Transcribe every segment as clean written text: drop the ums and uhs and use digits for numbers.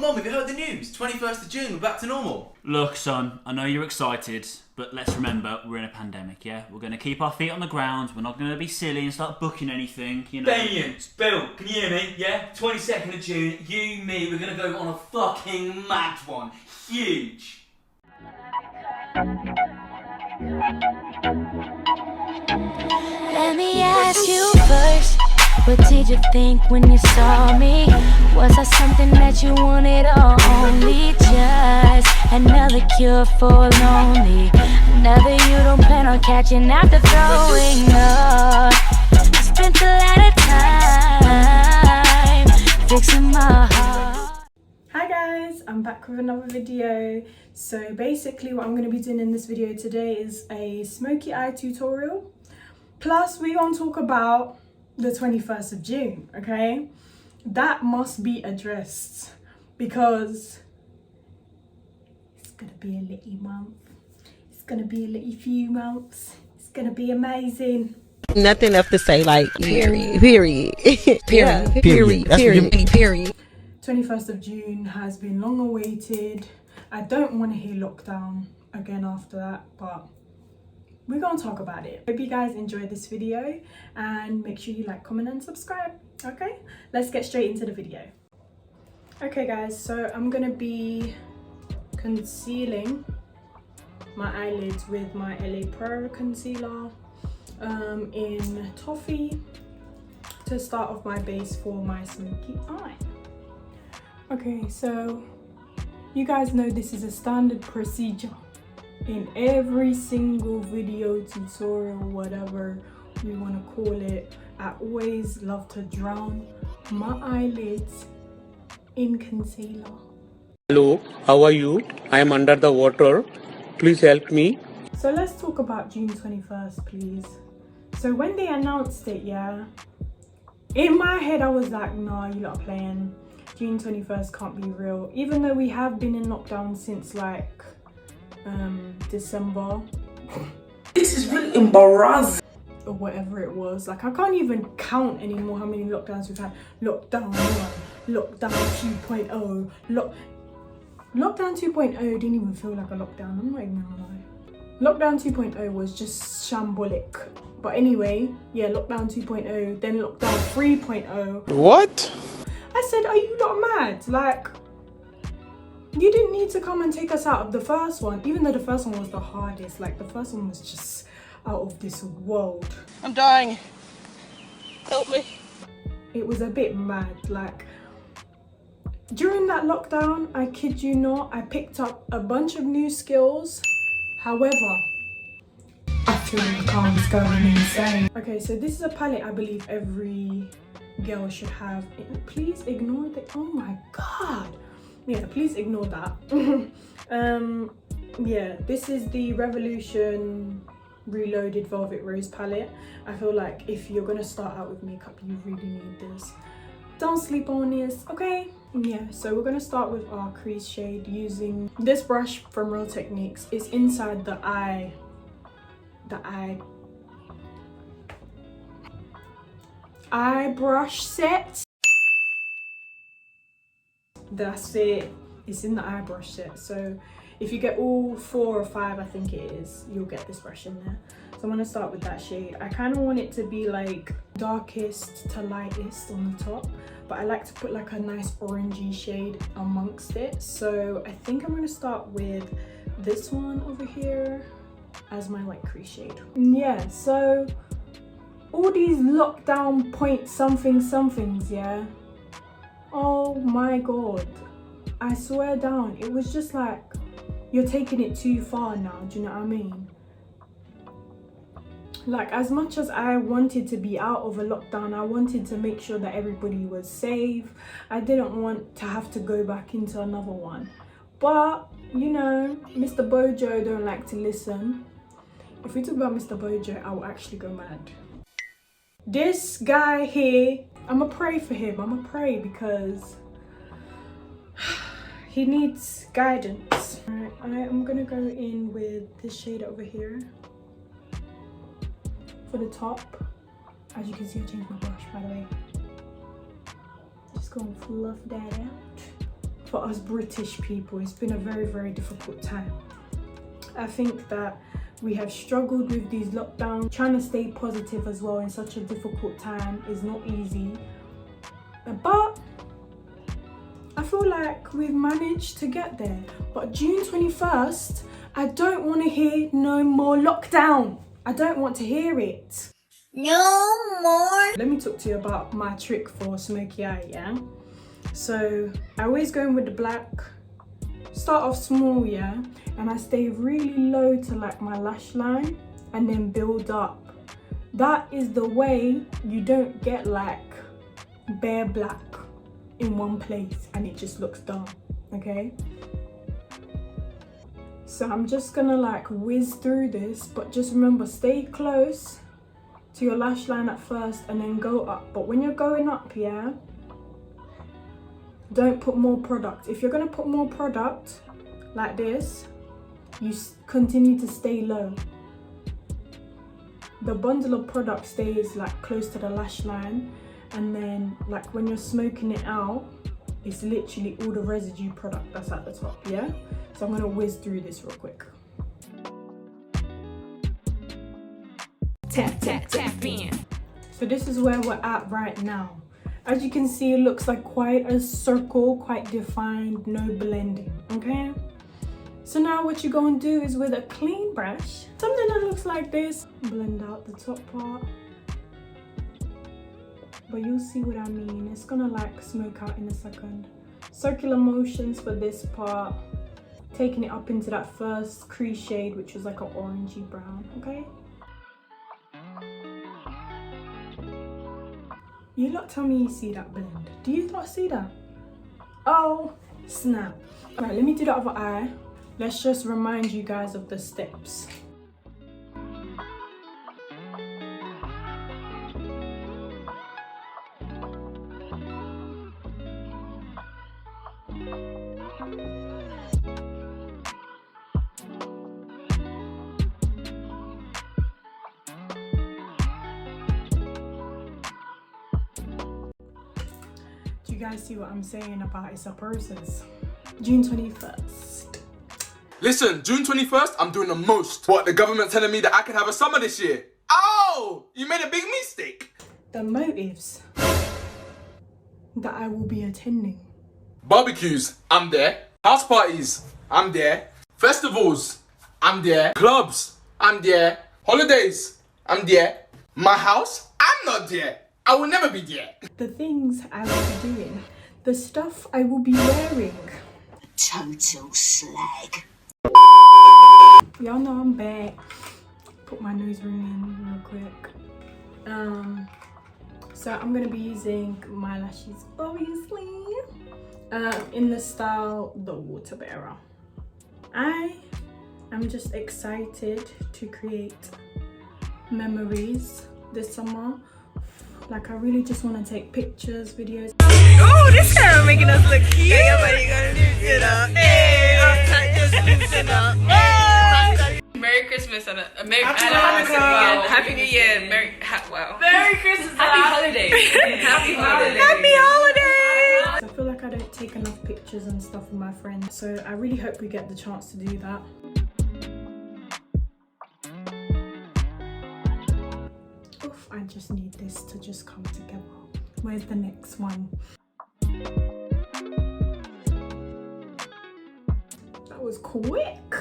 Mum, have you heard the news? 21st of June, we're back to normal. Look, son, I know you're excited, but let's remember we're in a pandemic, yeah? We're going to keep our feet on the ground, we're not going to be silly and start booking anything, you know. Damien, Bill, can you hear me? Yeah? 22nd of June, you, me, we're going to go on a fucking mad one. Huge. Let me ask you first, what did you think when you saw me? Was I something that you wanted or only just another cure for lonely? Another you don't plan on catching after throwing up. I spent a lot of time fixing my heart. Hi guys, I'm back with another video. So basically what I'm going to be doing in this video today is a smoky eye tutorial. Plus we're going to talk about the 21st of June, okay? That must be addressed because it's going to be a little month. It's going to be a little few months. It's going to be amazing. Nothing left to say, like, period. Period. Yeah. Period. Period. 21st of June has been long awaited. I don't want to hear lockdown again after that, but we're going to talk about it. Hope you guys enjoyed this video and make sure you like, comment and subscribe. Okay, let's get straight into the video. Okay guys, so I'm going to be concealing my eyelids with my LA Pro concealer in Toffee to start off my base for my smoky eye. Okay, so you guys know this is a standard procedure in every single video, tutorial, whatever we want to call it. I always love to drown my eyelids in concealer. Hello, how are you? I am under the water. Please help me. So let's talk about June 21st, please. So when they announced it, yeah, in my head I was like, nah, you lot are playing. June 21st can't be real. Even though we have been in lockdown since like December. This is really embarrassing. Or whatever it was. Like I can't even count anymore how many lockdowns we've had. Lockdown 1, lockdown 2.0, lockdown 2.0 didn't even feel like a lockdown, I'm not even gonna lie. Lockdown 2.0 was just shambolic. But anyway, yeah, lockdown 2.0, then lockdown 3.0. What? I said, are you not mad? Like, you didn't need to come and take us out of the first one, even though the first one was the hardest. Like, the first one was just out of this world. I'm dying. Help me. It was a bit mad. Like, during that lockdown, I kid you not, I picked up a bunch of new skills. However, I feel like I was going insane. Okay, so this is a palette I believe every girl should have. Please ignore the, oh my god. Yeah, please ignore that. Yeah, this is the Revolution Reloaded Velvet Rose palette. I feel like if you're gonna start out with makeup, you really need this. Don't sleep on this, okay? Yeah, so we're gonna start with our crease shade using this brush from Real Techniques. It's inside the eye brush set. That's it. It's in the eye brush set. So if you get all 4 or 5, I think it is, you'll get this brush in there. So I'm gonna start with that shade. I kind of want it to be like darkest to lightest on the top, but I like to put like a nice orangey shade amongst it. So I think I'm gonna start with this one over here as my like crease shade. Yeah, so all these lockdown point somethings, yeah. Oh my god, I swear down, it was just like, you're taking it too far now, do you know what I mean? Like, as much as I wanted to be out of a lockdown, I wanted to make sure that everybody was safe. I didn't want to have to go back into another one. But, you know, Mr. Bojo don't like to listen. If we talk about Mr. Bojo, I will actually go mad. This guy here, I'ma pray for him. I'ma pray because he needs guidance. Alright, I am gonna go in with this shade over here for the top. As you can see, I changed my brush, by the way. Just gonna fluff that out. for us British people, it's been a very, very difficult time. I think that we have struggled with these lockdowns. Trying to stay positive as well in such a difficult time is not easy. But I feel like we've managed to get there. But June 21st, I don't want to hear no more lockdown. I don't want to hear it. No more. Let me talk to you about my trick for smoky eye, yeah? So I always go in with the black, start off small, yeah? And I stay really low to like my lash line and then build up. That is the way you don't get like bare black in one place and it just looks dumb, okay? So I'm just gonna like whiz through this, but just remember, stay close to your lash line at first and then go up. But when you're going up, yeah, don't put more product. If you're gonna put more product like this, you continue to stay low. The bundle of product stays like close to the lash line, and then like when you're smoking it out, it's literally all the residue product that's at the top, yeah? So I'm gonna whiz through this real quick. Tap, tap, tap in. So this is where we're at right now. As you can see, it looks like quite a circle, quite defined, no blending, okay? So now what you're going to do is with a clean brush, something that looks like this, blend out the top part. But you'll see what I mean. It's gonna like smoke out in a second. Circular motions for this part, taking it up into that first crease shade, which was like an orangey brown, okay? You lot tell me you see that blend. Do you not see that? Oh, snap. All right, let me do the other eye. Let's just remind you guys of the steps. Do you guys see what I'm saying about it's a process? June 21st. Listen, June 21st, I'm doing the most. What, the government telling me that I can have a summer this year? Oh, you made a big mistake. The motives that I will be attending. Barbecues, I'm there. House parties, I'm there. Festivals, I'm there. Clubs, I'm there. Holidays, I'm there. My house, I'm not there. I will never be there. The things I will be doing. The stuff I will be wearing. Total slag. Y'all know I'm back. Put my nose ring in real quick. So I'm gonna be using my lashes, obviously, in the style The Water Bearer. I am just excited to create memories this summer. Like, I really just want to take pictures, videos. Oh, this girl making us look cute. Everybody gonna loosen up. Hey, I'm tight, just loosen up. Hey. Merry Christmas and Happy New Year. Merry Christmas. Happy holidays. Happy holidays. Happy holidays. I feel like I don't take enough pictures and stuff with my friends, so I really hope we get the chance to do that. Oof, I just need this to just come together. Where's the next one? That was quick.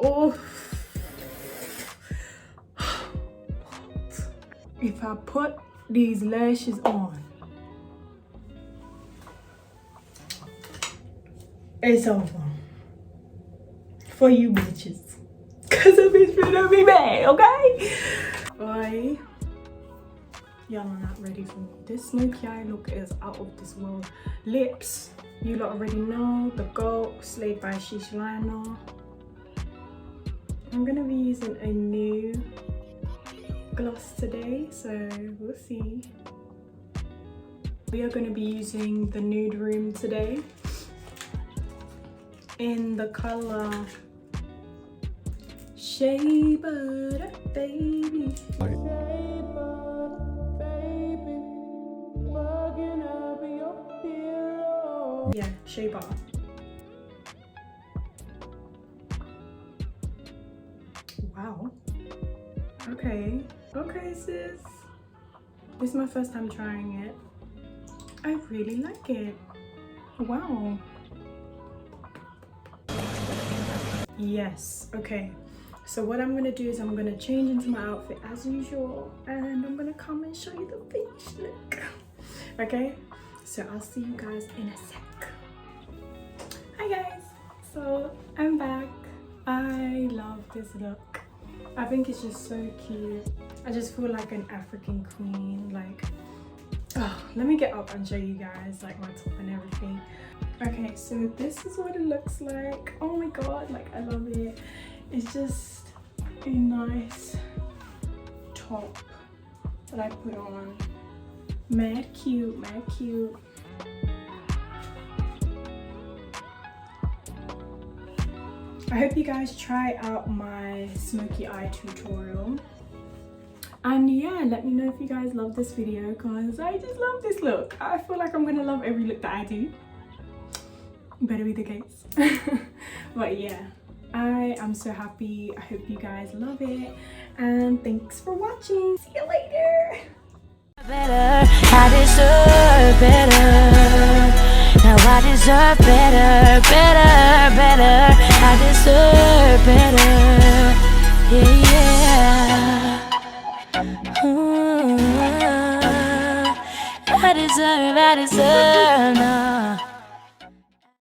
Oh. If I put these lashes on, it's over for you bitches, cause a bitch finna be mad, okay? Boy, y'all are not ready for me. This smoky eye look is out of this world. Lips, you lot already know, the GOAT, slayed by Sheesh Lionel. I'm gonna be using a new gloss today, so we'll see. We are gonna be using the Nude Room today in the color Shea Butter, baby. Shea Butter. Yeah, shea butter. Wow. Okay. Okay, sis. This is my first time trying it. I really like it. Wow. Yes. Okay. So what I'm gonna do is I'm gonna change into my outfit as usual, and I'm gonna come and show you the finished look. Okay. So I'll see you guys in a sec. Hi guys. So I'm back. I love this look. I think it's just so cute. I just feel like an African queen. Like, oh, let me get up and show you guys like my top and everything. Okay, so this is what it looks like. Oh my god, like I love it. It's just a nice top that I put on. Mad cute, mad cute. I hope you guys try out my smoky eye tutorial. And yeah, let me know if you guys love this video, because I just love this look. I feel like I'm gonna love every look that I do. Better be the case. But yeah, I am so happy. I hope you guys love it. And thanks for watching. See you later. Better, I deserve better. Now I deserve better, better, better. I deserve better. Yeah, yeah. I deserve, no.